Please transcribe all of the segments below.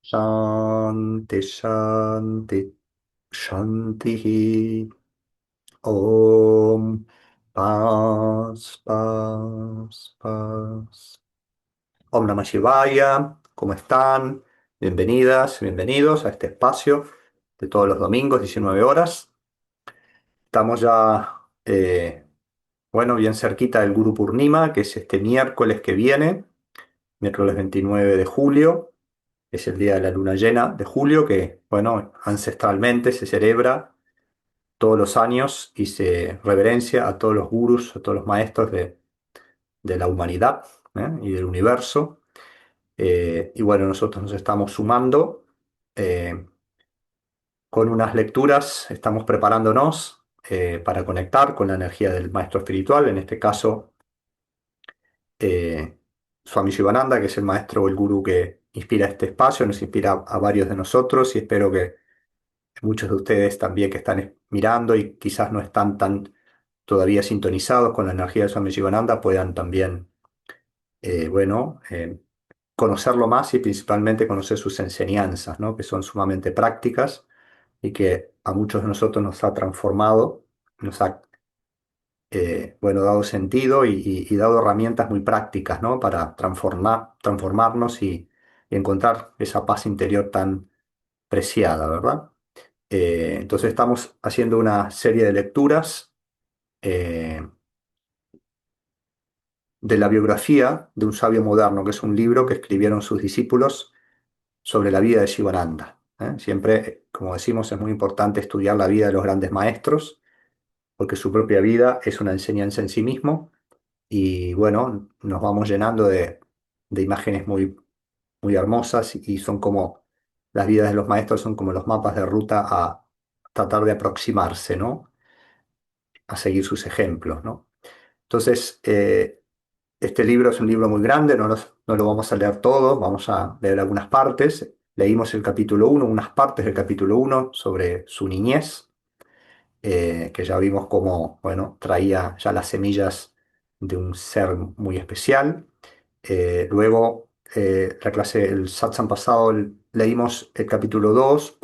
Shanti, Shanti, Shanti. Om. Paz, paz, paz. Om Namah Shivaya. ¿Cómo están? Bienvenidas, bienvenidos a este espacio de todos los domingos, 19 horas. Estamos ya, bueno, bien cerquita del Guru Purnima, que es este miércoles que viene, miércoles 29 de julio. Es el día de la luna llena de julio, que, bueno, ancestralmente se celebra todos los años y se reverencia a todos los gurús, a todos los maestros de la humanidad, y del universo. Y bueno, nosotros nos estamos sumando eh, con unas lecturas, estamos preparándonos para conectar con la energía del maestro espiritual, en este caso eh, Swami Shivananda, que es el maestro o el gurú que inspira este espacio, nos inspira a varios de nosotros y espero que muchos de ustedes también que están mirando y quizás no están tan todavía sintonizados con la energía de Swami Shivananda puedan también, bueno, conocerlo más y principalmente conocer sus enseñanzas, ¿no? Que son sumamente prácticas y que a muchos de nosotros nos ha transformado, nos ha, bueno, dado sentido y dado herramientas muy prácticas, ¿no? Para transformarnos y encontrar esa paz interior tan preciada, ¿verdad? Entonces estamos haciendo una serie de lecturas eh, de la biografía de un sabio moderno, que es un libro que escribieron sus discípulos sobre la vida de Shivananda. Siempre, como decimos, es muy importante estudiar la vida de los grandes maestros, porque su propia vida es una enseñanza en sí mismo, y bueno, nos vamos llenando de imágenes muy, muy hermosas y son como, las vidas de los maestros son como los mapas de ruta a tratar de aproximarse, ¿no? A seguir sus ejemplos, ¿no? Entonces, este libro es un libro muy grande, no lo vamos a leer todo, vamos a leer algunas partes. Leímos el capítulo uno, unas partes del capítulo uno sobre su niñez, que ya vimos cómo, bueno, traía ya las semillas de un ser muy especial. Luego, la clase, el satsang pasado, leímos el capítulo 2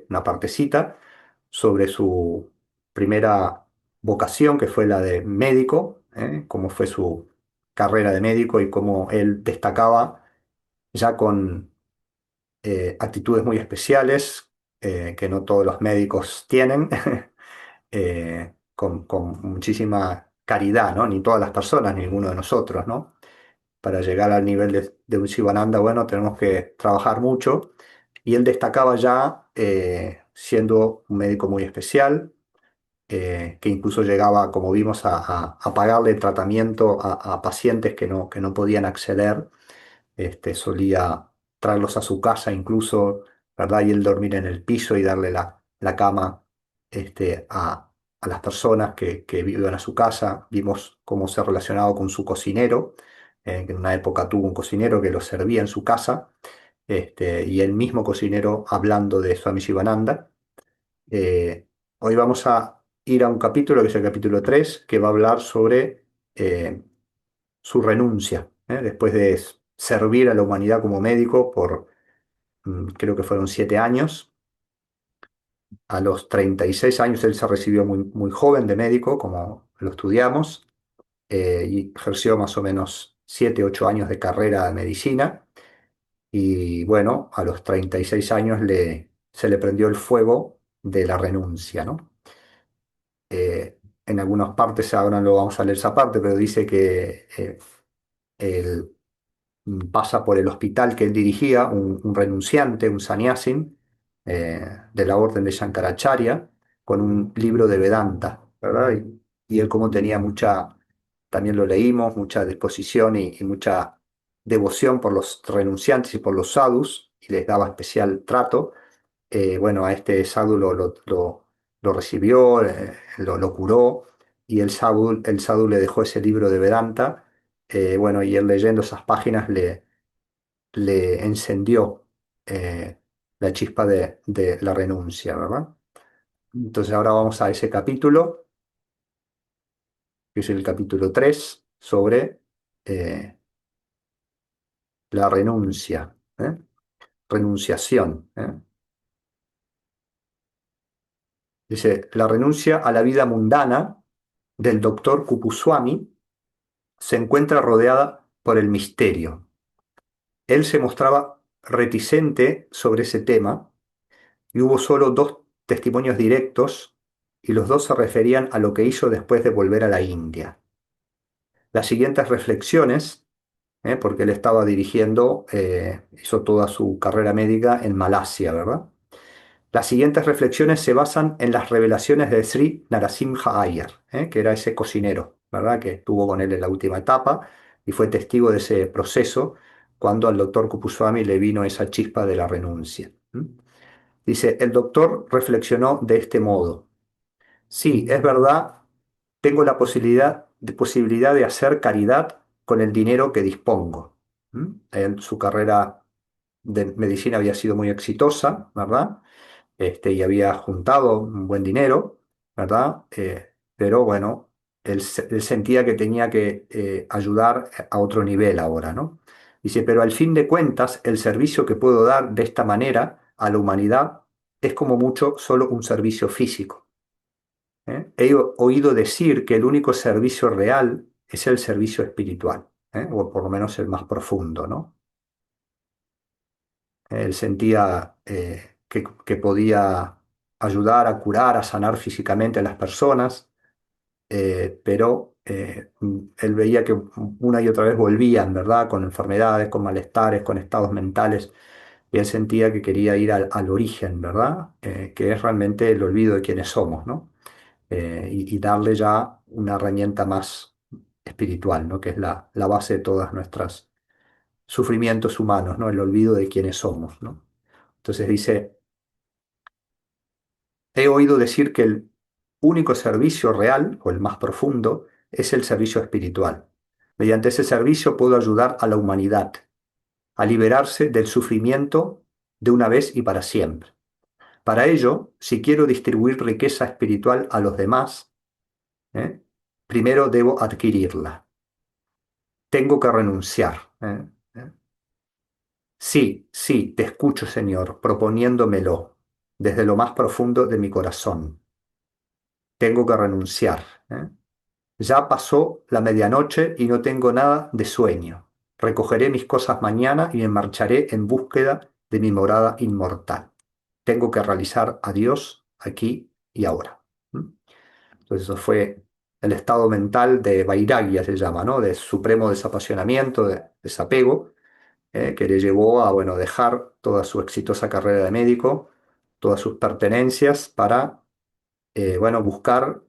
una partecita, sobre su primera vocación, que fue la de médico, cómo fue su carrera de médico y cómo él destacaba ya con actitudes muy especiales que no todos los médicos tienen, con muchísima caridad, ¿no? Ni todas las personas, ni ninguno de nosotros, ¿no? Para llegar al nivel de un Sivananda, bueno, tenemos que trabajar mucho. Y él destacaba ya siendo un médico muy especial, que incluso llegaba, como vimos, a pagarle tratamiento a pacientes que no podían acceder. Solía traerlos a su casa incluso, ¿verdad? Y él dormir en el piso y darle la cama a las personas que vivían a su casa. Vimos cómo se relacionaba con su cocinero, que en una época tuvo un cocinero que lo servía en su casa, y el mismo cocinero hablando de Swami Shivananda. Hoy vamos a ir a un capítulo, que es el capítulo 3 que va a hablar sobre su renuncia, después de servir a la humanidad como médico por, creo que fueron 7 años. A los 36 años él se recibió muy, muy joven de médico, como lo estudiamos, y ejerció más o menos 7, 8 años de carrera de medicina. Y bueno, a los 36 años se le prendió el fuego de la renuncia, ¿no? En algunas partes, ahora no vamos a leer esa parte, pero dice que él pasa por el hospital que él dirigía, un renunciante, un sannyasin, de la orden de Shankaracharya, con un libro de Vedanta, ¿verdad? Y él como tenía mucha, también lo leímos, mucha disposición y mucha devoción por los renunciantes y por los sadhus, y les daba especial trato. Bueno, a este sadhu lo recibió, lo curó, y el sadhu le dejó ese libro de Vedanta. Bueno, y él leyendo esas páginas le encendió la chispa de la renuncia, ¿verdad? Entonces ahora vamos a ese capítulo, que es el capítulo 3 sobre eh, la renuncia, ¿eh? renunciación. Dice, la renuncia a la vida mundana del doctor Kupuswami se encuentra rodeada por el misterio. Él se mostraba reticente sobre ese tema y hubo solo dos testimonios directos y los dos se referían a lo que hizo después de volver a la India. Las siguientes reflexiones, porque él estaba dirigiendo, hizo toda su carrera médica en Malasia, ¿verdad? Las siguientes reflexiones se basan en las revelaciones de Sri Narasimha Iyer, que era ese cocinero, ¿verdad? Que estuvo con él en la última etapa y fue testigo de ese proceso cuando al doctor Kupuswami le vino esa chispa de la renuncia. Dice, el doctor reflexionó de este modo. Sí, es verdad, tengo la posibilidad de hacer caridad con el dinero que dispongo. Su carrera de medicina había sido muy exitosa, ¿verdad? Y había juntado un buen dinero, ¿verdad? Pero bueno, él sentía que tenía que ayudar a otro nivel ahora, ¿no? Dice, pero al fin de cuentas, el servicio que puedo dar de esta manera a la humanidad es como mucho solo un servicio físico. He oído decir que el único servicio real es el servicio espiritual, o por lo menos el más profundo, ¿no? Él sentía que podía ayudar a curar, a sanar físicamente a las personas, pero él veía que una y otra vez volvían, ¿verdad? Con enfermedades, con malestares, con estados mentales, y él sentía que quería ir al origen, ¿verdad? Que es realmente el olvido de quiénes somos, ¿no? Y darle ya una herramienta más espiritual, ¿no? Que es la base de todas nuestras sufrimientos humanos, ¿no? El olvido de quiénes somos, ¿no? Entonces dice, he oído decir que el único servicio real, o el más profundo, es el servicio espiritual. Mediante ese servicio puedo ayudar a la humanidad a liberarse del sufrimiento de una vez y para siempre. Para ello, si quiero distribuir riqueza espiritual a los demás, ¿eh? Primero debo adquirirla. Tengo que renunciar. ¿Eh? Sí, sí, te escucho, Señor, proponiéndomelo desde lo más profundo de mi corazón. Tengo que renunciar. ¿Eh? Ya pasó la medianoche y no tengo nada de sueño. Recogeré mis cosas mañana y me marcharé en búsqueda de mi morada inmortal. Tengo que realizar a Dios aquí y ahora. ¿Mm? Entonces eso fue el estado mental de Vairagya, se llama, ¿no? De supremo desapasionamiento, de desapego, que le llevó a, bueno, dejar toda su exitosa carrera de médico, todas sus pertenencias para, bueno, buscar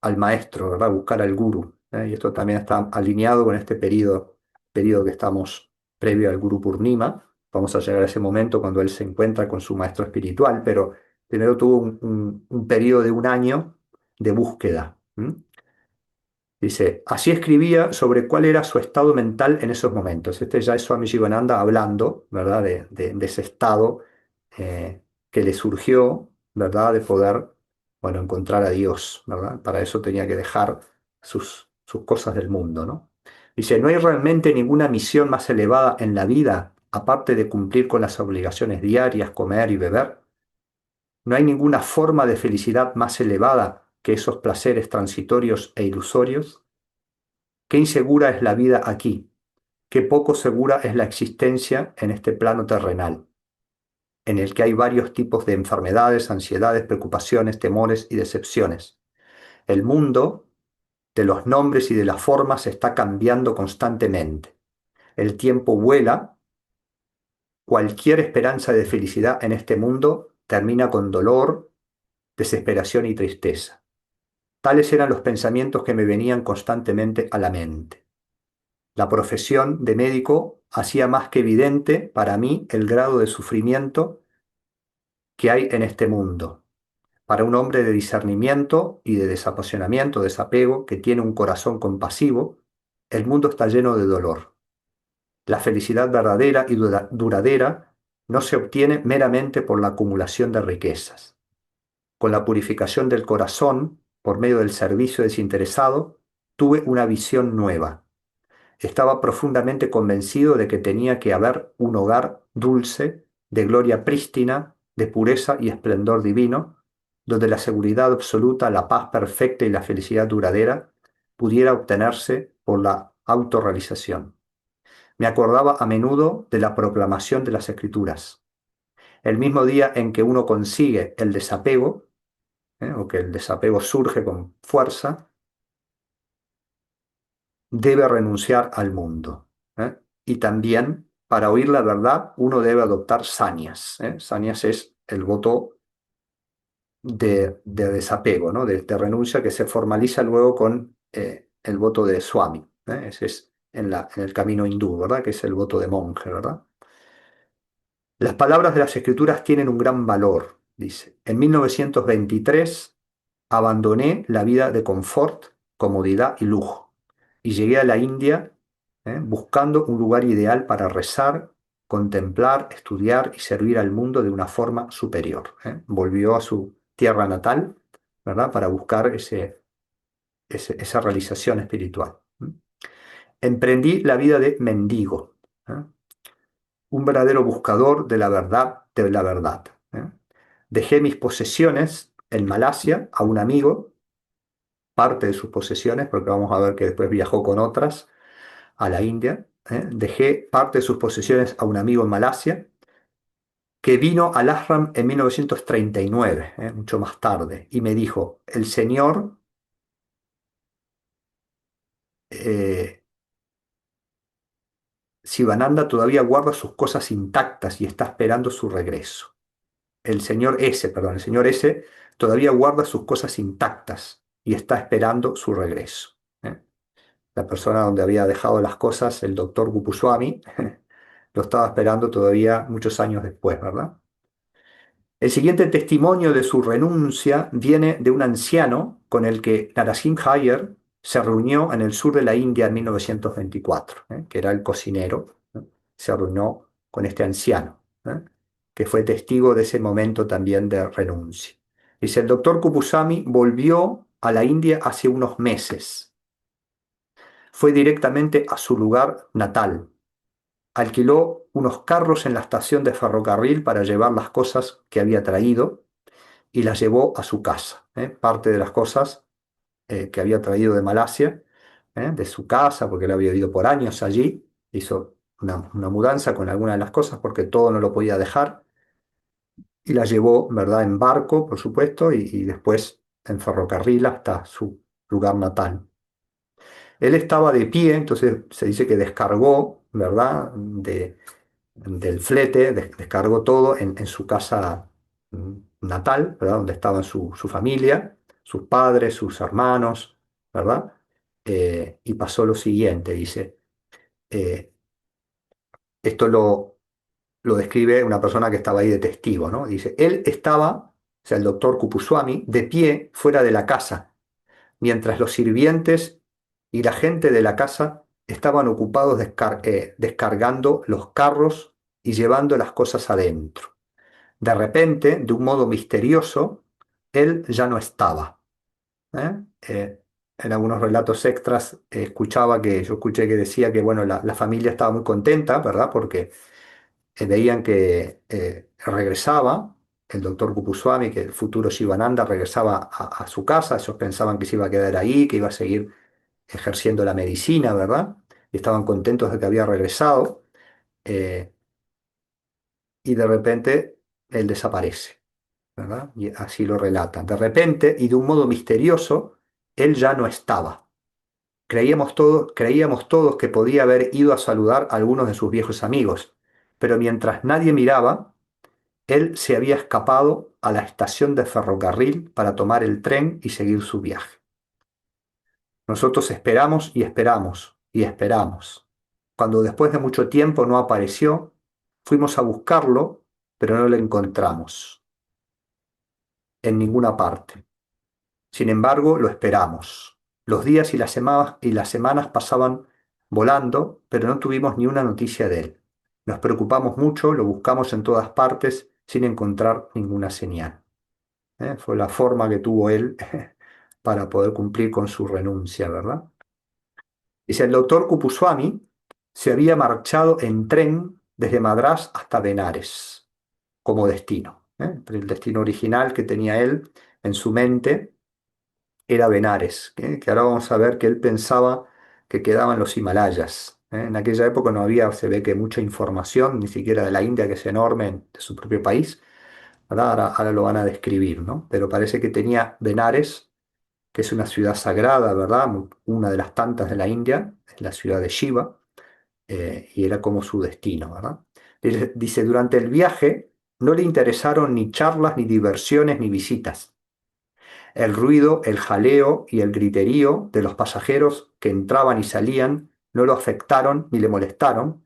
al maestro, ¿verdad? Buscar al gurú. Y esto también está alineado con este periodo que estamos previo al Guru Purnima. Vamos a llegar a ese momento cuando él se encuentra con su maestro espiritual, pero primero tuvo un periodo de un año de búsqueda. Dice, así escribía sobre cuál era su estado mental en esos momentos. Este ya es Swami Jivananda hablando, ¿verdad? De ese estado que le surgió, ¿verdad? De poder, bueno, encontrar a Dios, ¿verdad? Para eso tenía que dejar sus cosas del mundo, ¿no? Dice, no hay realmente ninguna misión más elevada en la vida, aparte de cumplir con las obligaciones diarias, comer y beber. No hay ninguna forma de felicidad más elevada que esos placeres transitorios e ilusorios. Qué insegura es la vida aquí, qué poco segura es la existencia en este plano terrenal, en el que hay varios tipos de enfermedades, ansiedades, preocupaciones, temores y decepciones. El mundo de los nombres y de las formas está cambiando constantemente. El tiempo vuela, cualquier esperanza de felicidad en este mundo termina con dolor, desesperación y tristeza. Tales eran los pensamientos que me venían constantemente a la mente. La profesión de médico hacía más que evidente para mí el grado de sufrimiento que hay en este mundo. Para un hombre de discernimiento y de desapasionamiento, desapego, que tiene un corazón compasivo, el mundo está lleno de dolor. La felicidad verdadera y duradera no se obtiene meramente por la acumulación de riquezas. Con la purificación del corazón, por medio del servicio desinteresado, tuve una visión nueva. Estaba profundamente convencido de que tenía que haber un hogar dulce, de gloria prístina, de pureza y esplendor divino, donde la seguridad absoluta, la paz perfecta y la felicidad duradera pudiera obtenerse por la autorrealización. Me acordaba a menudo de la proclamación de las Escrituras. El mismo día en que uno consigue el desapego, o que el desapego surge con fuerza, debe renunciar al mundo. ¿Eh? Y también, para oír la verdad, uno debe adoptar sanias. Sanias es el voto de desapego, ¿no? De renuncia que se formaliza luego con el voto de Swami. Ese es en el camino hindú, ¿verdad? Que es el voto de monje, ¿verdad? Las palabras de las Escrituras tienen un gran valor, dice. En 1923 abandoné la vida de confort, comodidad y lujo y llegué a la India buscando un lugar ideal para rezar, contemplar, estudiar y servir al mundo de una forma superior. Volvió a su tierra natal, ¿verdad? Para buscar esa realización espiritual. Emprendí la vida de mendigo. ¿Eh? Un verdadero buscador de la verdad, de la verdad. Dejé mis posesiones en Malasia a un amigo, parte de sus posesiones, porque vamos a ver que después viajó con otras a la India. Dejé parte de sus posesiones a un amigo en Malasia, que vino al ashram en 1939, mucho más tarde, y me dijo, el señor eh, Sivananda todavía guarda sus cosas intactas y está esperando su regreso. El señor S todavía guarda sus cosas intactas y está esperando su regreso. ¿Eh? La persona donde había dejado las cosas, el doctor Gupuswami, lo estaba esperando todavía muchos años después, ¿verdad? El siguiente testimonio de su renuncia viene de un anciano con el que Narasimha Iyer se reunió en el sur de la India en 1924, que era el cocinero. Se reunió con este anciano, que fue testigo de ese momento también de renuncia. Dice, el doctor Kupusami volvió a la India hace unos meses. Fue directamente a su lugar natal. Alquiló unos carros en la estación de ferrocarril para llevar las cosas que había traído y las llevó a su casa. Parte de las cosas que había traído de Malasia, de su casa, porque él había vivido por años allí, hizo una mudanza con algunas de las cosas porque todo no lo podía dejar y la llevó, ¿verdad?, en barco, por supuesto, y después en ferrocarril hasta su lugar natal. Él estaba de pie, entonces se dice que descargó, ¿verdad?, del flete, descargó todo en su casa natal, ¿verdad? Donde estaban su familia, sus padres, sus hermanos, ¿verdad? Y pasó lo siguiente, dice, eh, esto lo describe una persona que estaba ahí de testigo, ¿no? Dice, él estaba, o sea, el doctor Kupuswami, de pie fuera de la casa, mientras los sirvientes y la gente de la casa estaban ocupados descargando los carros y llevando las cosas adentro. De repente, de un modo misterioso, él ya no estaba. ¿Eh? En algunos relatos extras yo escuché que decía que bueno, la familia estaba muy contenta, ¿verdad? Porque veían que regresaba el doctor Kupuswami, que el futuro Shivananda regresaba a su casa, ellos pensaban que se iba a quedar ahí, que iba a seguir ejerciendo la medicina, ¿verdad? Y estaban contentos de que había regresado, eh, y de repente él desaparece, ¿verdad? Y así lo relatan. De repente y de un modo misterioso, él ya no estaba. Creíamos todos que podía haber ido a saludar a algunos de sus viejos amigos, pero mientras nadie miraba, él se había escapado a la estación de ferrocarril para tomar el tren y seguir su viaje. Nosotros esperamos y esperamos y esperamos. Cuando después de mucho tiempo no apareció, fuimos a buscarlo, pero no lo encontramos en ninguna parte. Sin embargo, lo esperamos. Los días y las semanas pasaban volando, pero no tuvimos ni una noticia de él. Nos preocupamos mucho, lo buscamos en todas partes sin encontrar ninguna señal. Fue la forma que tuvo él para poder cumplir con su renuncia, ¿verdad? Dice, el doctor Kupuswami se había marchado en tren desde Madrás hasta Benares como destino. Pero el destino original que tenía él en su mente era Benares, que ahora vamos a ver que él pensaba que quedaban los Himalayas. En aquella época no había, se ve que mucha información, ni siquiera de la India, que es enorme, de su propio país. ¿Verdad? Ahora lo van a describir, ¿no? Pero parece que tenía Benares, que es una ciudad sagrada, ¿verdad? Una de las tantas de la India, es la ciudad de Shiva, y era como su destino, ¿verdad? Dice, durante el viaje no le interesaron ni charlas, ni diversiones, ni visitas. El ruido, el jaleo y el griterío de los pasajeros que entraban y salían no lo afectaron ni le molestaron,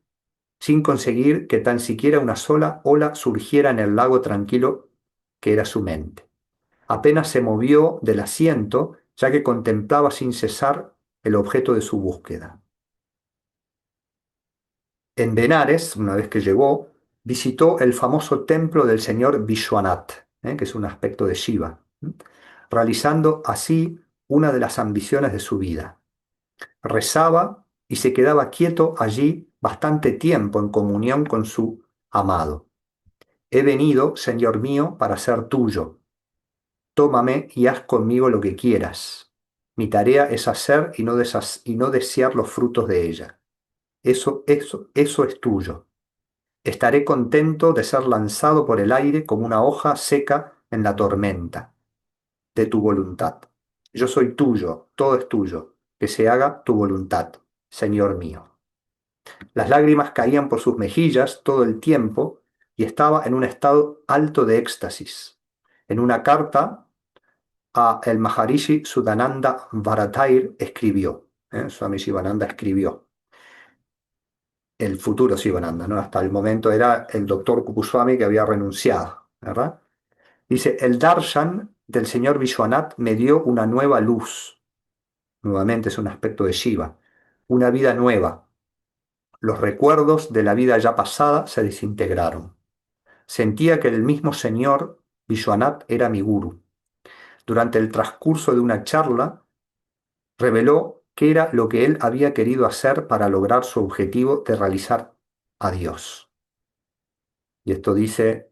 sin conseguir que tan siquiera una sola ola surgiera en el lago tranquilo que era su mente. Apenas se movió del asiento, ya que contemplaba sin cesar el objeto de su búsqueda. En Benares, una vez que llegó, visitó el famoso templo del señor Vishwanath, que es un aspecto de Shiva, realizando así una de las ambiciones de su vida. Rezaba y se quedaba quieto allí bastante tiempo en comunión con su amado. He venido, Señor mío, para ser tuyo. Tómame y haz conmigo lo que quieras. Mi tarea es hacer y no desear los frutos de ella. Eso es tuyo. Estaré contento de ser lanzado por el aire como una hoja seca en la tormenta de tu voluntad. Yo soy tuyo, todo es tuyo. Que se haga tu voluntad, Señor mío. Las lágrimas caían por sus mejillas todo el tiempo y estaba en un estado alto de éxtasis. En una carta a el Maharishi Sudananda Bhattacharya escribió, Swami Shivananda escribió, el futuro Shivananda, ¿no? Hasta el momento era el doctor Kupuswami que había renunciado, ¿verdad? Dice, el darshan del señor Vishwanath me dio una nueva luz, nuevamente es un aspecto de Shiva, una vida nueva. Los recuerdos de la vida ya pasada se desintegraron. Sentía que el mismo señor Vishwanath era mi guru. Durante el transcurso de una charla, reveló qué era lo que él había querido hacer para lograr su objetivo de realizar a Dios. Y esto dice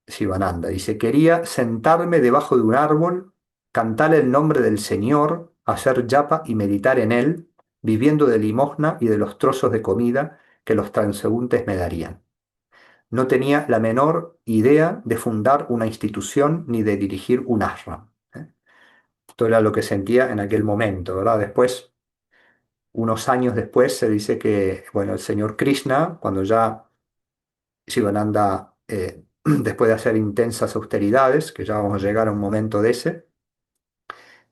Sivananda, dice, quería sentarme debajo de un árbol, cantar el nombre del Señor, hacer japa y meditar en él, viviendo de limosna y de los trozos de comida que los transeúntes me darían. No tenía la menor idea de fundar una institución ni de dirigir un ashram. Esto era lo que sentía en aquel momento, ¿verdad? Después, unos años después, se dice que, bueno, el señor Krishna, cuando ya Sivananda, después de hacer intensas austeridades, que ya vamos a llegar a un momento de ese,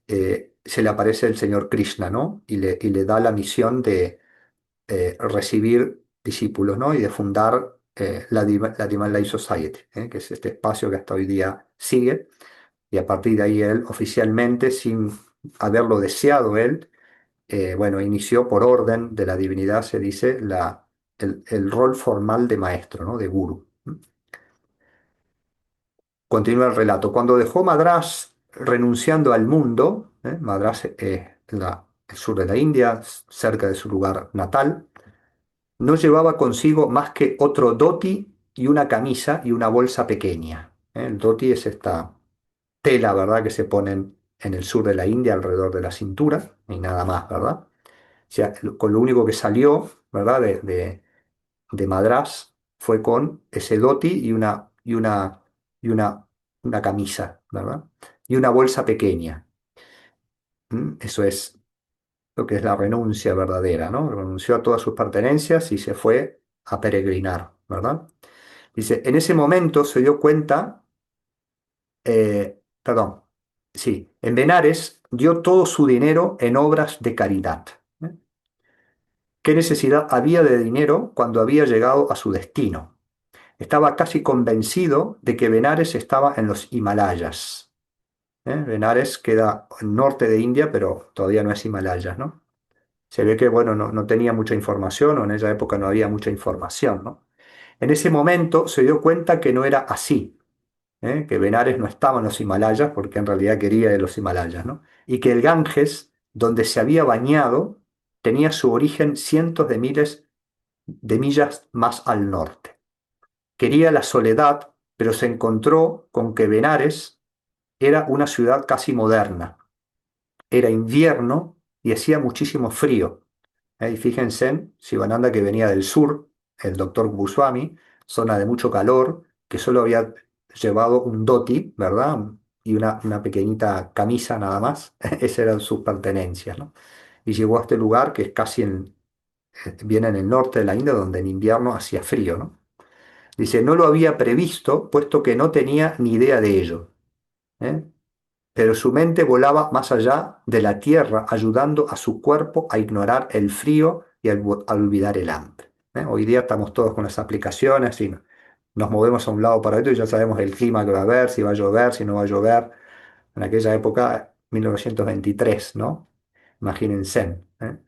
se le aparece el señor Krishna, ¿no? Y le da la misión de recibir discípulos, ¿no? Y de fundar la Divine Life Society, que es este espacio que hasta hoy día sigue. Y a partir de ahí él oficialmente, sin haberlo deseado él, bueno, inició por orden de la divinidad, se dice, el rol formal de maestro, ¿no? De guru. Continúa el relato. Cuando dejó Madrás renunciando al mundo, Madrás es el sur de la India, cerca de su lugar natal, no llevaba consigo más que otro dhoti y una camisa y una bolsa pequeña. El dhoti es esta tela, ¿verdad?, que se ponen en el sur de la India alrededor de la cintura, y nada más, ¿verdad? O sea, con lo único que salió, ¿verdad?, de Madrás fue con ese dhoti y una camisa, ¿verdad? Y una bolsa pequeña. Eso es lo que es la renuncia verdadera, ¿no? Renunció a todas sus pertenencias y se fue a peregrinar, ¿verdad? Dice, en ese momento se dio cuenta, perdón, sí, en Benares dio todo su dinero en obras de caridad. ¿eh? ¿Qué necesidad había de dinero cuando había llegado a su destino? Estaba casi convencido de que Benares estaba en los Himalayas. Benares queda al norte de India, pero todavía no es Himalayas, ¿no? Se ve que, bueno, no tenía mucha información o en esa época no había mucha información, ¿no? En ese momento se dio cuenta que no era así, que Benares no estaba en los Himalayas porque en realidad quería ir a los Himalayas, ¿no? Y que el Ganges, donde se había bañado, tenía su origen cientos de miles de millas más al norte. Quería la soledad, pero se encontró con que Benares era una ciudad casi moderna. Era invierno y hacía muchísimo frío. Y fíjense en Sivananda, que venía del sur, el doctor Goswami, zona de mucho calor, que solo había llevado un dhoti, ¿verdad? Y una pequeñita camisa nada más. Esas eran sus pertenencias, ¿no? Y llegó a este lugar que es casi viene en el norte de la India, donde en invierno hacía frío, ¿no? Dice, no lo había previsto, puesto que no tenía ni idea de ello. ¿Eh? Pero su mente volaba más allá de la tierra, ayudando a su cuerpo a ignorar el frío y a olvidar el hambre. Hoy día estamos todos con las aplicaciones y nos movemos a un lado para otro y ya sabemos el clima que va a haber, si va a llover, si no va a llover. En aquella época, 1923, ¿no? Imagínense. ¿Eh?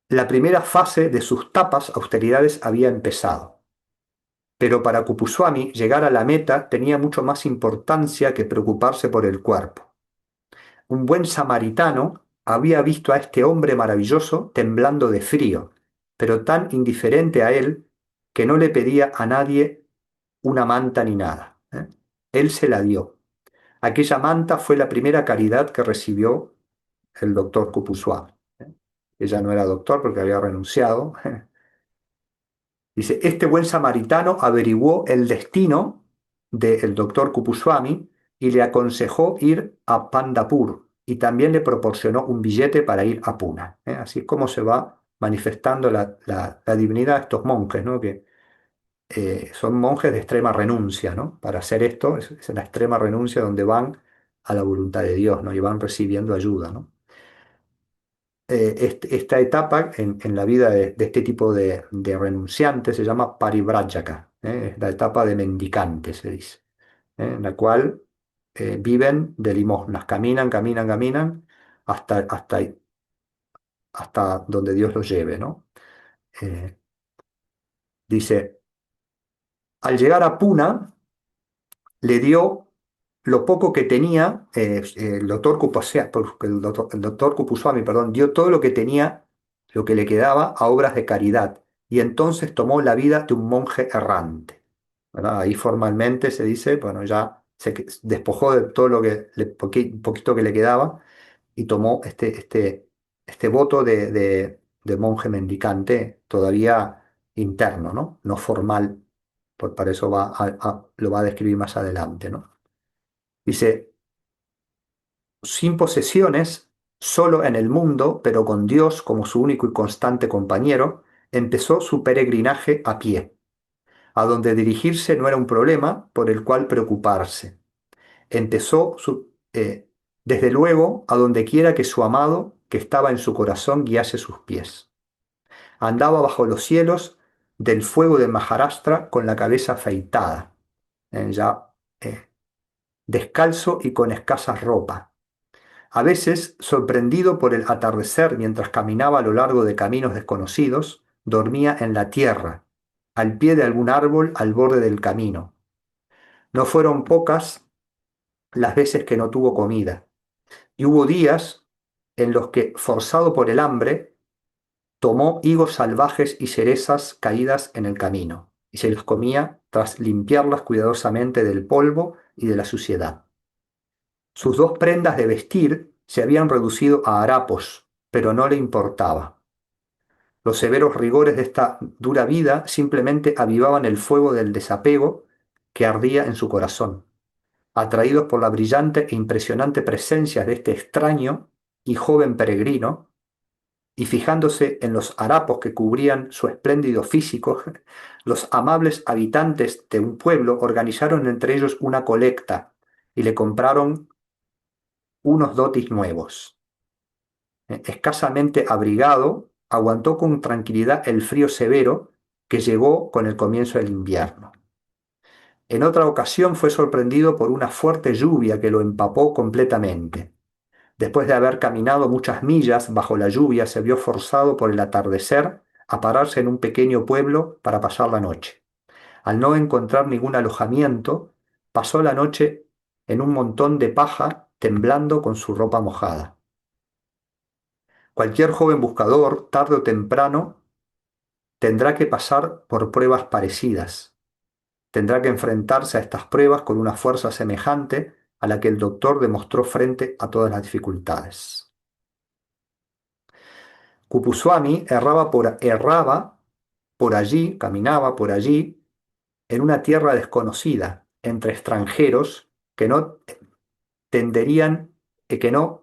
La primera fase de sus tapas austeridades había empezado. Pero para Kupuswami llegar a la meta tenía mucho más importancia que preocuparse por el cuerpo. Un buen samaritano había visto a este hombre maravilloso temblando de frío, pero tan indiferente a él que no le pedía a nadie una manta ni nada. Él se la dio. Aquella manta fue la primera caridad que recibió el doctor Kupuswami. Ella no era doctor porque había renunciado. Dice, este buen samaritano averiguó el destino del doctor Kupuswami y le aconsejó ir a Pandapur y también le proporcionó un billete para ir a Pune. Así es como se va manifestando la divinidad de estos monjes, ¿no? Que son monjes de extrema renuncia, ¿no? Para hacer esto es la extrema renuncia donde van a la voluntad de Dios, ¿no? Y van recibiendo ayuda, ¿no? Esta etapa en la vida de este tipo de renunciantes se llama parivrajaka, es la etapa de mendicante, se dice, en la cual viven de limosnas, caminan, caminan, caminan hasta donde Dios los lleve, ¿no? Eh, Dice, al llegar a Puna, le dio lo poco que tenía, el doctor el doctor Kupuswami, perdón, dio todo lo que tenía, lo que le quedaba a obras de caridad, y entonces tomó la vida de un monje errante. ¿Verdad? Ahí formalmente se dice, bueno, ya despojó de todo lo que poquito que le quedaba y tomó este voto de monje mendicante todavía interno, ¿no? No formal, para eso lo va a describir más adelante, ¿no? Dice, sin posesiones, solo en el mundo, pero con Dios como su único y constante compañero, empezó su peregrinaje a pie. A donde dirigirse no era un problema por el cual preocuparse. Empezó desde luego a donde quiera que su amado, que estaba en su corazón, guiase sus pies. Andaba bajo los cielos del fuego de Maharashtra con la cabeza afeitada, ya descalzo y con escasa ropa. A veces, sorprendido por el atardecer mientras caminaba a lo largo de caminos desconocidos, dormía en la tierra, al pie de algún árbol al borde del camino. No fueron pocas las veces que no tuvo comida, y hubo días en los que, forzado por el hambre, tomó higos salvajes y cerezas caídas en el camino, y se los comía tras limpiarlas cuidadosamente del polvo y de la suciedad. Sus dos prendas de vestir se habían reducido a harapos, pero no le importaba. Los severos rigores de esta dura vida simplemente avivaban el fuego del desapego que ardía en su corazón. Atraídos por la brillante e impresionante presencia de este extraño y joven peregrino, y fijándose en los harapos que cubrían su espléndido físico, los amables habitantes de un pueblo organizaron entre ellos una colecta y le compraron unos dotis nuevos. Escasamente abrigado, aguantó con tranquilidad el frío severo que llegó con el comienzo del invierno. En otra ocasión fue sorprendido por una fuerte lluvia que lo empapó completamente. Después de haber caminado muchas millas bajo la lluvia, se vio forzado por el atardecer a pararse en un pequeño pueblo para pasar la noche. Al no encontrar ningún alojamiento, pasó la noche en un montón de paja, temblando con su ropa mojada. Cualquier joven buscador, tarde o temprano, tendrá que pasar por pruebas parecidas. Tendrá que enfrentarse a estas pruebas con una fuerza semejante a la que el doctor demostró frente a todas las dificultades. Kupuswami erraba por allí, caminaba por allí, en una tierra desconocida, entre extranjeros que no tenderían, que no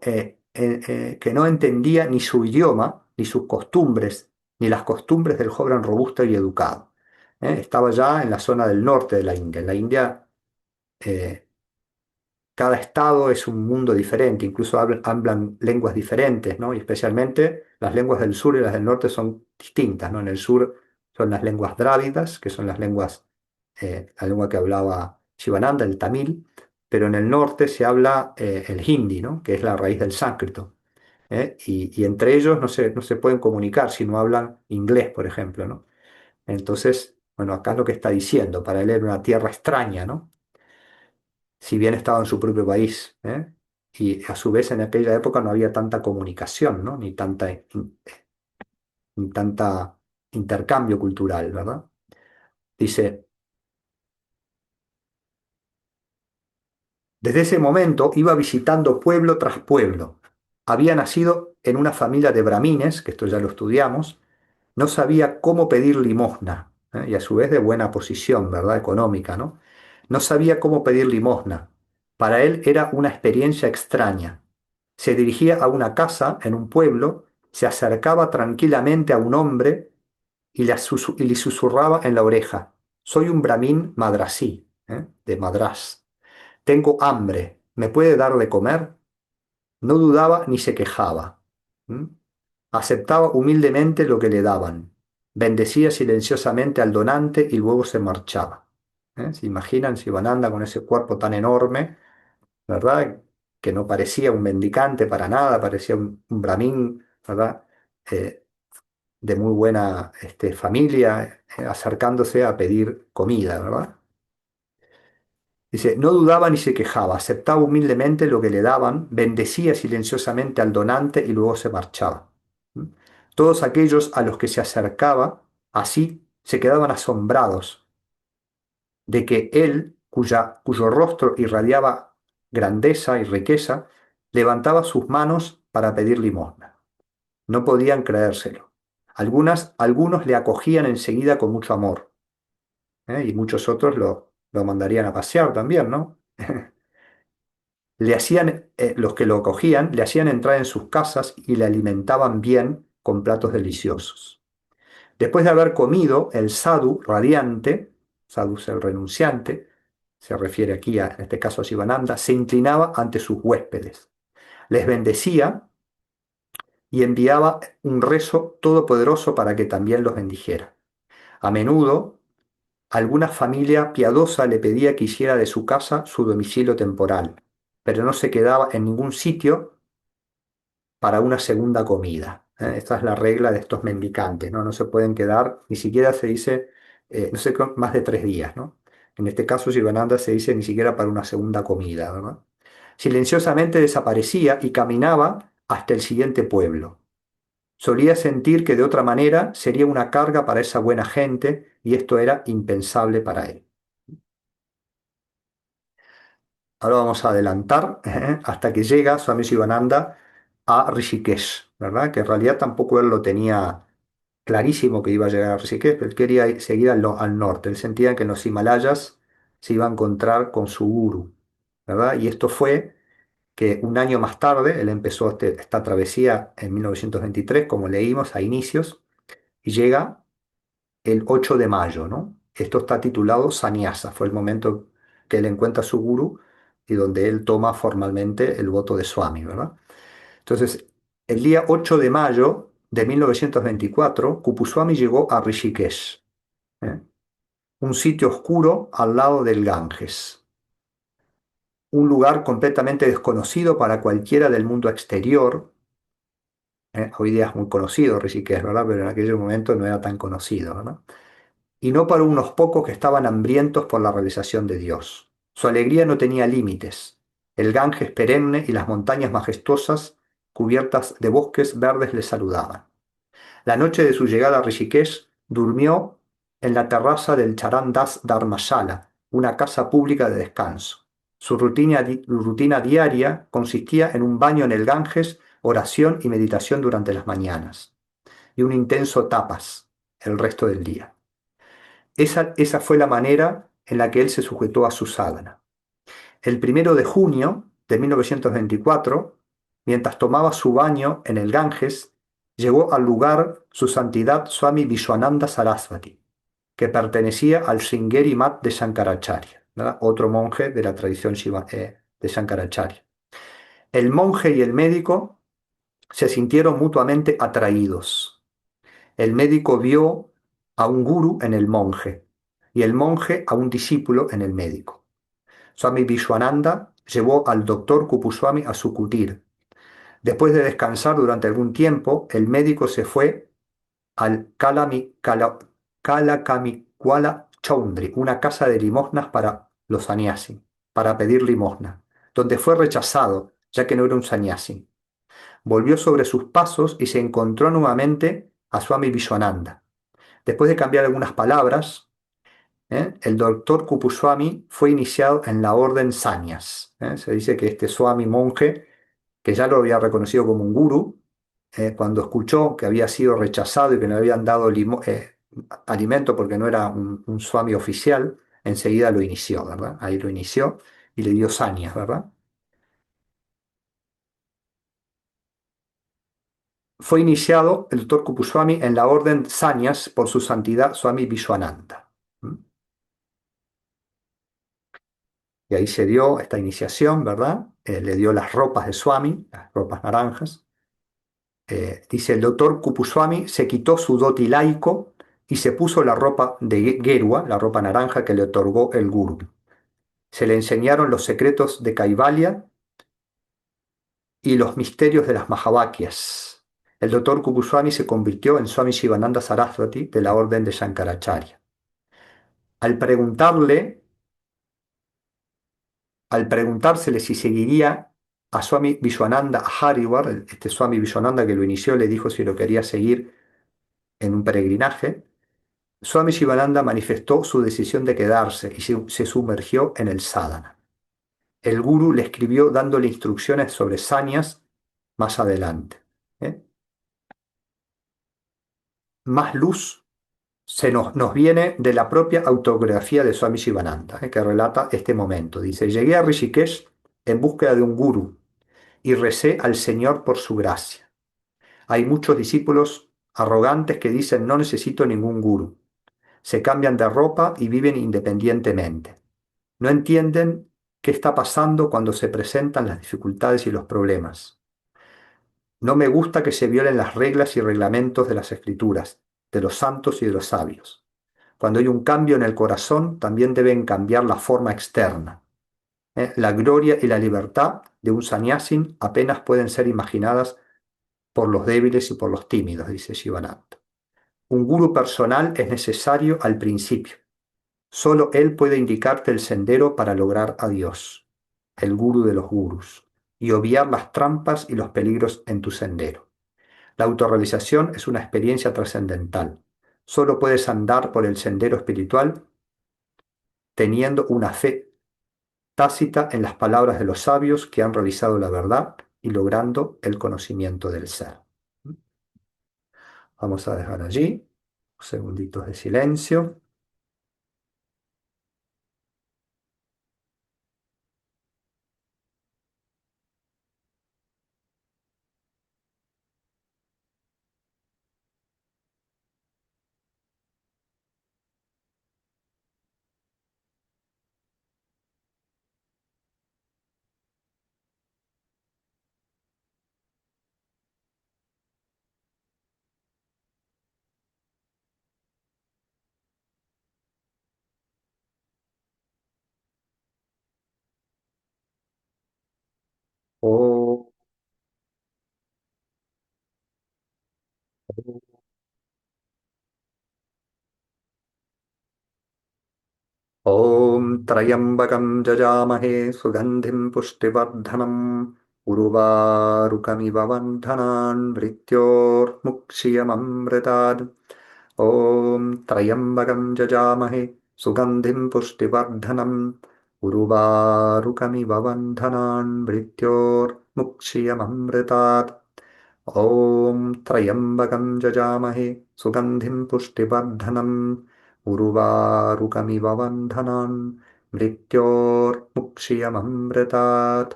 entendía ni su idioma, ni sus costumbres, ni las costumbres del joven robusto y educado. Estaba ya en la zona del norte de la India. En la India, eh, cada estado es un mundo diferente, incluso hablan lenguas diferentes, ¿no? Y especialmente las lenguas del sur y las del norte son distintas, ¿no? En el sur son las lenguas drávidas, que son las lenguas, la lengua que hablaba Shivananda, el tamil, pero en el norte se habla el hindi, ¿no? Que es la raíz del sánscrito. Y entre ellos no se pueden comunicar si no hablan inglés, por ejemplo, ¿no? Entonces, bueno, acá es lo que está diciendo, para él era una tierra extraña, ¿no? Si bien estaba en su propio país, ¿eh? Y a su vez en aquella época no había tanta comunicación, ¿no? Ni tanta intercambio cultural, ¿verdad? Dice, desde ese momento iba visitando pueblo tras pueblo. Había nacido en una familia de brahmines, que esto ya lo estudiamos, no sabía cómo pedir limosna, y a su vez de buena posición, ¿verdad? Económica, ¿no? No sabía cómo pedir limosna. Para él era una experiencia extraña. Se dirigía a una casa en un pueblo, se acercaba tranquilamente a un hombre y le susurraba en la oreja: soy un brahmin madrasí, de Madrás. Tengo hambre, ¿me puede dar de comer? No dudaba ni se quejaba. ¿Mm? Aceptaba humildemente lo que le daban. Bendecía silenciosamente al donante y luego se marchaba. ¿Se imaginan Sivananda con ese cuerpo tan enorme, ¿verdad? Que no parecía un mendicante para nada, parecía un brahmín, ¿verdad? Eh, de muy buena familia, acercándose a pedir comida, ¿verdad? Dice, no dudaba ni se quejaba, aceptaba humildemente lo que le daban, bendecía silenciosamente al donante y luego se marchaba. ¿Mm? Todos aquellos a los que se acercaba así se quedaban asombrados de que él, cuyo rostro irradiaba grandeza y riqueza, levantaba sus manos para pedir limosna. No podían creérselo. Algunos le acogían enseguida con mucho amor, y muchos otros lo mandarían a pasear también, ¿no? Los que lo acogían, le hacían entrar en sus casas y le alimentaban bien con platos deliciosos. Después de haber comido, el sadhu radiante, sadhu es el renunciante, se refiere aquí en este caso a Sivananda, se inclinaba ante sus huéspedes, les bendecía y enviaba un rezo todopoderoso para que también los bendijera. A menudo, alguna familia piadosa le pedía que hiciera de su casa su domicilio temporal, pero no se quedaba en ningún sitio para una segunda comida. Esta es la regla de estos mendicantes, ¿no? No se pueden quedar, ni siquiera se dice, no sé, más de 3 días, ¿no? En este caso, Sivananda se dice ni siquiera para una segunda comida, ¿verdad? Silenciosamente desaparecía y caminaba hasta el siguiente pueblo. Solía sentir que de otra manera sería una carga para esa buena gente y esto era impensable para él. Ahora vamos a adelantar hasta que llega Swami Shivananda a Rishikesh, ¿verdad? Que en realidad tampoco él lo tenía clarísimo que iba a llegar a Rishikesh, él quería seguir al norte. Él sentía que en los Himalayas se iba a encontrar con su guru, ¿verdad? Y esto fue que un año más tarde, él empezó esta travesía en 1923, como leímos a inicios, y llega el 8 de mayo, ¿no? Esto está titulado Sannyasa, fue el momento que él encuentra a su guru y donde él toma formalmente el voto de Swami, ¿verdad? Entonces, el día 8 de mayo de 1924, Kupuswami llegó a Rishikesh, ¿eh? Un sitio oscuro al lado del Ganges, un lugar completamente desconocido para cualquiera del mundo exterior. Hoy día es muy conocido Rishikesh, ¿verdad? Pero en aquel momento no era tan conocido, ¿verdad? Y no para unos pocos que estaban hambrientos por la realización de Dios. Su alegría no tenía límites. El Ganges perenne y las montañas majestuosas cubiertas de bosques verdes le saludaban. La noche de su llegada a Rishikesh durmió en la terraza del Charan Das Dharmashala, una casa pública de descanso. Su rutina diaria consistía en un baño en el Ganges, oración y meditación durante las mañanas, y un intenso tapas el resto del día. Esa fue la manera en la que él se sujetó a su sadhana. El 1 de junio de 1924, mientras tomaba su baño en el Ganges, llegó al lugar su santidad Swami Vishwananda Sarasvati, que pertenecía al Sringeri Mat de Shankaracharya, ¿verdad? Otro monje de la tradición de Shankaracharya. El monje y el médico se sintieron mutuamente atraídos. El médico vio a un gurú en el monje y el monje a un discípulo en el médico. Swami Vishwananda llevó al doctor Kupuswami a su kutir. Después de descansar durante algún tiempo, el médico se fue al Kalakamikwala Choundry, una casa de limosnas para los sannyasin, para pedir limosna, donde fue rechazado, ya que no era un sannyasin. Volvió sobre sus pasos y se encontró nuevamente a Swami Vishwananda. Después de cambiar algunas palabras, el doctor Kupuswami fue iniciado en la orden Sannyas. Se dice que este Swami monje, que ya lo había reconocido como un gurú, cuando escuchó que había sido rechazado y que no le habían dado alimento porque no era un Swami oficial, enseguida lo inició, ¿verdad? Ahí lo inició y le dio Sannyas, ¿verdad? Fue iniciado el doctor Kupuswami en la orden Sannyas por su santidad Swami Vishwananda. ¿Mm? Y ahí se dio esta iniciación, ¿verdad? Le dio las ropas de Swami, las ropas naranjas. Dice, el doctor Kupuswami se quitó su doti laico y se puso la ropa de Gerua, la ropa naranja que le otorgó el Guru. Se le enseñaron los secretos de Kaivalya y los misterios de las Mahavakyas. El doctor Kupuswami se convirtió en Swami Shivananda Saraswati de la orden de Shankaracharya. Al preguntarle Al preguntársele si seguiría a Swami Vishwananda a Haridwar, este Swami Vishwananda que lo inició le dijo si lo quería seguir en un peregrinaje, Swami Shivananda manifestó su decisión de quedarse y se sumergió en el sadhana. El guru le escribió dándole instrucciones sobre sanyas más adelante. ¿eh? Más luz nos viene de la propia autobiografía de Swami Shivananda, que relata este momento. Dice, llegué a Rishikesh en búsqueda de un guru y recé al Señor por su gracia. Hay muchos discípulos arrogantes que dicen no necesito ningún gurú. Se cambian de ropa y viven independientemente. No entienden qué está pasando cuando se presentan las dificultades y los problemas. No me gusta que se violen las reglas y reglamentos de las escrituras, de los santos y de los sabios. Cuando hay un cambio en el corazón, también deben cambiar la forma externa. La gloria y la libertad de un sannyasin apenas pueden ser imaginadas por los débiles y por los tímidos, dice Shivananda. Un gurú personal es necesario al principio. Solo él puede indicarte el sendero para lograr a Dios, el gurú de los gurús, y obviar las trampas y los peligros en tu sendero. La autorrealización es una experiencia trascendental. Solo puedes andar por el sendero espiritual teniendo una fe tácita en las palabras de los sabios que han realizado la verdad y logrando el conocimiento del ser. Vamos a dejar allí segunditos de silencio. Oh, Om Trayambakam Jajamahe Sugandhim Pushtivardhanam Urubarukamiva Vandhanan Mriत्योर्मुक्षीयममृतात् ॐ त्र्यम्बकं जजामहे सुगन्धिं पुष्टिवर्धनम् उर्वारुकमिव बन्धनान् मृत्योर्मुक्षीयममृतात् ॐ त्र्यम्बकं जजामहे सुगन्धिं पुष्टिवर्धनम् उर्वारुकमिव बन्धनान् मृत्योर्मुक्षीयममृतात्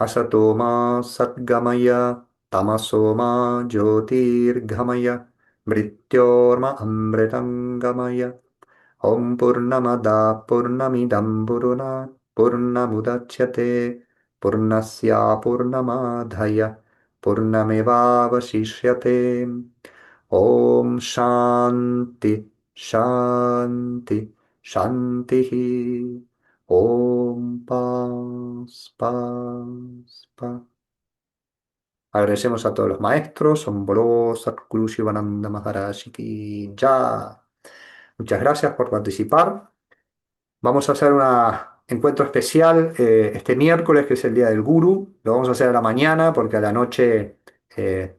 असतो मा सद्गमय तमसो मा ज्योतिर्गमय मृत्योर्म अमृतङ्गमय ॐ पूर्णमदा पूर्णमिदं पूर्णमुदच्यते पूर्णस्य पूर्णमाधय पूर्णमेवावशिष्यते ॐ शान्ति शान्ति शान्तिः ॐ paz, paz, paz. Agradecemos a todos los maestros, Ombolo, Satguru Shivananda Maharaj Ki Jai. Muchas gracias por participar. Vamos a hacer un encuentro especial este miércoles, que es el día del Guru. Lo vamos a hacer a la mañana porque a la noche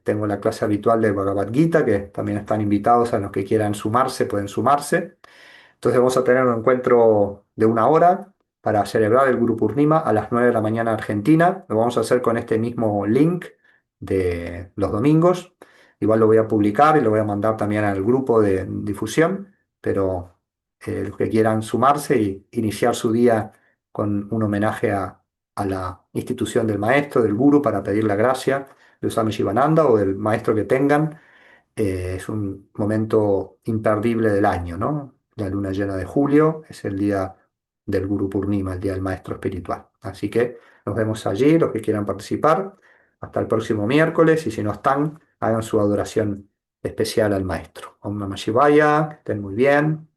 tengo la clase habitual de Bhagavad Gita, que también están invitados a los que quieran sumarse, pueden sumarse. Entonces vamos a tener un encuentro de 1 hora para celebrar el Guru Purnima a las 9 de la mañana Argentina. Lo vamos a hacer con este mismo link de los domingos. Igual lo voy a publicar y lo voy a mandar también al grupo de difusión, pero los que quieran sumarse y iniciar su día con un homenaje a la institución del maestro, del Guru, para pedir la gracia de Swami Shivananda o del maestro que tengan. Es un momento imperdible del año, ¿no? La luna llena de julio es el día del Guru Purnima, el día del maestro espiritual. Así que nos vemos allí, los que quieran participar. Hasta el próximo miércoles y si no están, hagan su adoración especial al maestro. Om Namah Shivaya, que estén muy bien.